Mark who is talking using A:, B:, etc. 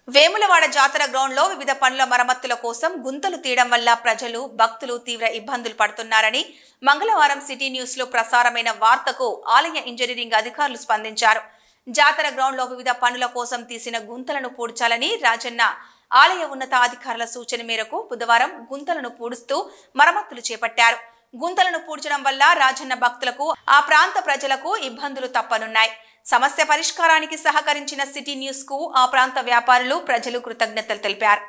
A: వేములవాడ జాతర గ్రౌండ్ లో వివిధ పనుల మరమ్మతుల కోసం గుంతలు తీయడం వల్ల ప్రజలు భక్తులు తీవ్ర ఇబ్బందులు పడుతున్నారని మంగళవారం సిటీ న్యూస్ లో ప్రసారమైన వార్తకు ఆలయ ఇంజనీరింగ్ అధికారులు స్పందించారు. జాతర గ్రౌండ్ లో వివిధ పనుల కోసం తీసిన గుంతలను పూడ్చాలని రాజన్న ఆలయ ఉన్నతాధికారుల సూచన మేరకు బుధవారం గుంతలను పూడుస్తూ మరమ్మతులు చేపట్టారు. గుంతలను పూడ్చడం వల్ల రాజన్న భక్తులకు ఆ ప్రాంత ప్రజలకు ఇబ్బందులు తప్పనున్నాయి. సమస్య పరిష్కారానికి సహకరించిన సిటీ న్యూస్ కు ఆ ప్రాంత వ్యాపారులు ప్రజలు కృతజ్ఞతలు తెలిపారు.